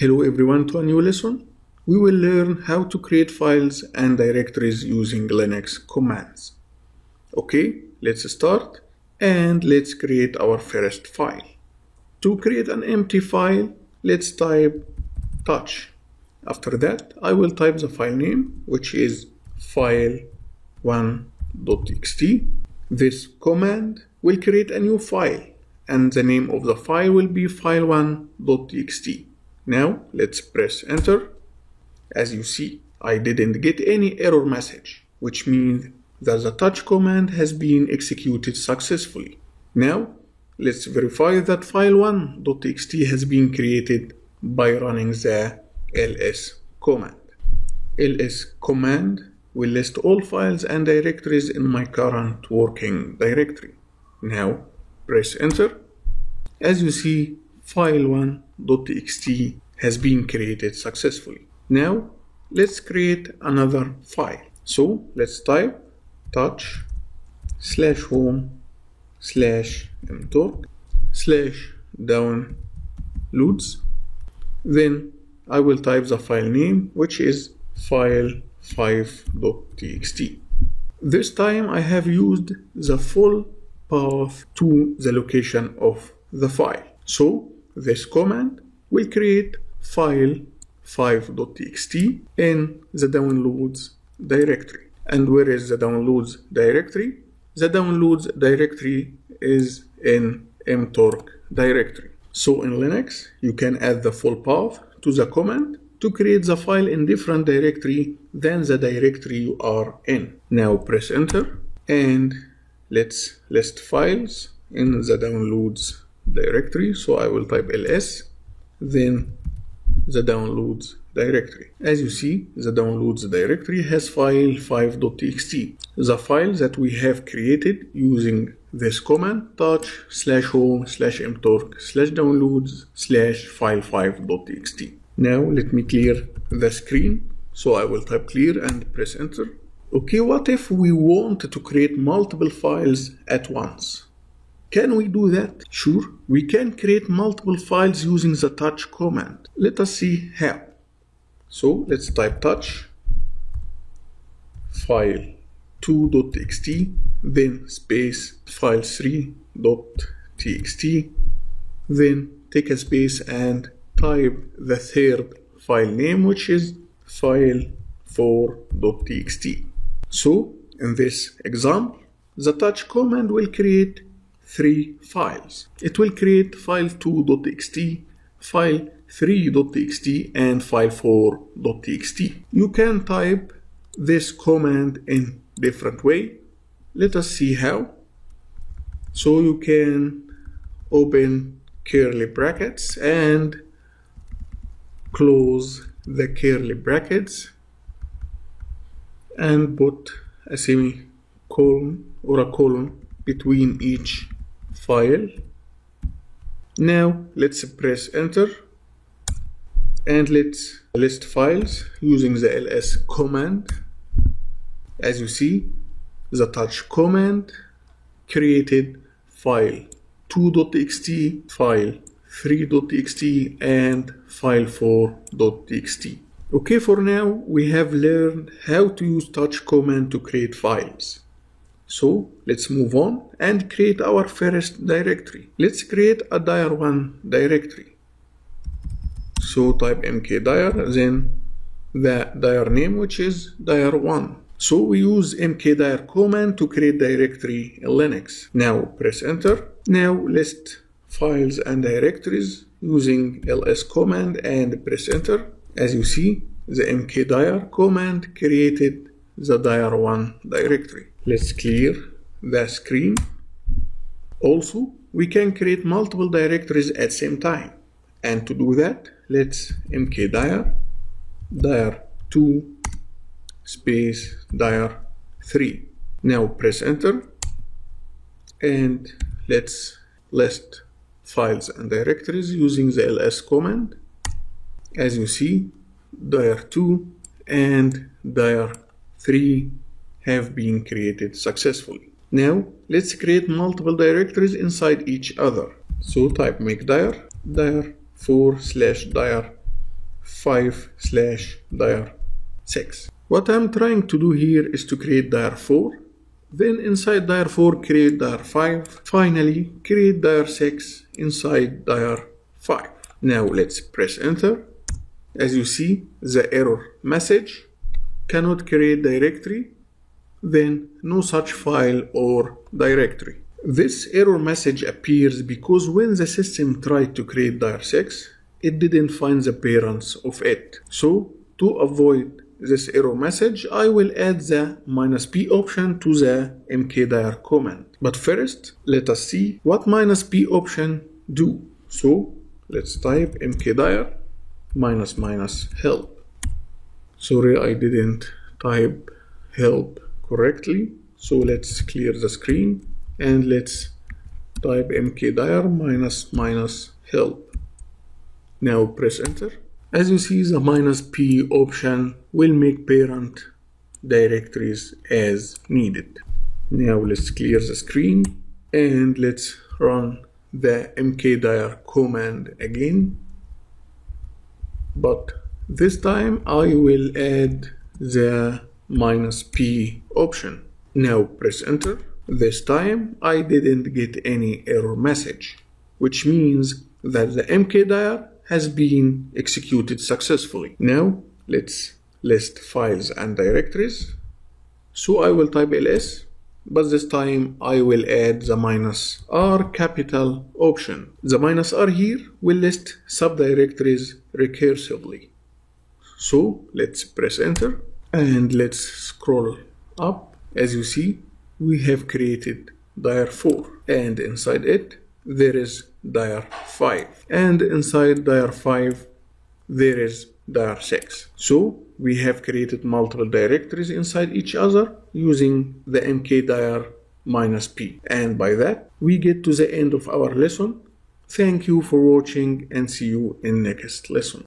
Hello everyone to a new lesson. We will learn how to create files and directories using Linux commands. Okay, let's start and let's create our first file. To create an empty file, let's type touch. After that, I will type the file name, which is file1.txt. This command will create a new file and the name of the file will be file1.txt. Now let's press enter. As you see, I didn't get any error message, which means that the touch command has been executed successfully. Now let's verify that file1.txt has been created by running the ls command. ls command will list all files and directories in my current working directory. Now press enter. As you see, file1.txt has been created successfully. Now let's create another file. So let's type touch/home/mtorg/downloads. Then I will type the file name, which is file5.txt. This time I have used the full path to the location of the file. So this command will create file5.txt in the downloads directory. And where is the downloads directory? The downloads directory is in mtorg directory. So in Linux, you can add the full path to the command to create the file in different directory than the directory you are in. Now press enter and let's list files in the downloads directory. So I will type ls, then the downloads directory. As you see, the downloads directory has file5.txt, the file that we have created using this command touch/home/mtorg/downloads/file5.txt. Now let me clear the screen. So I will type clear and press enter. Okay, what if we want to create multiple files at once? Can we do that? Sure, we can create multiple files using the touch command. Let us see how. So let's type touch file2.txt, then space file3.txt, then take a space and type the third file name, which is file4.txt. So in this example, the touch command will create three files. It will create file2.txt, file3.txt, and file4.txt. You can type this command in different way. Let us see how. So you can open curly brackets and close the curly brackets and put a semicolon or a colon between each file. Now let's press enter and let's list files using the ls command. As you see, the touch command created file2.txt, file3.txt, and file4.txt. Okay, for now we have learned how to use touch command to create files. So let's move on and create our first directory. Let's create a dir1 directory. So type mkdir, then the dir name, which is dir1. So we use mkdir command to create directory in Linux. Now press enter. Now list files and directories using ls command and press enter. As you see, the mkdir command created the dir1 directory. Let's clear the screen. Also, we can create multiple directories at the same time. And to do that, let's mkdir dir2 space dir3. Now press enter and let's list files and directories using the ls command. As you see, dir2 and dir3 have been created successfully. Now let's create multiple directories inside each other. So type make dir dir4/dir 5/dir6. What I'm trying to do here is to create dir4, then inside dir4 create dir5, finally create dir6 inside dir5. Now let's press enter. As you see, the error message cannot create directory, then no such file or directory. This error message appears because when the system tried to create dir6, it didn't find the parents of it. So to avoid this error message, I will add the -p option to the mkdir command. But first, let us see what -p option do. So let's type mkdir --help. Sorry, I didn't type help correctly. So let's clear the screen and let's type mkdir -help. Now press enter. As you see, the -p option will make parent directories as needed. Now let's clear the screen and let's run the mkdir command again. But this time I will add the -p option. Now press enter. This time I didn't get any error message, which means that the mkdir has been executed successfully. Now let's list files and directories. So I will type ls, but this time I will add the -r capital option. The -r here will list subdirectories recursively. So let's press enter and let's scroll up. As you see, we have created dir4, and inside it there is dir5, and inside dir5 there is dir6. So we have created multiple directories inside each other using the mkdir -p. And by that we get to the end of our lesson. Thank you for watching and see you in next lesson.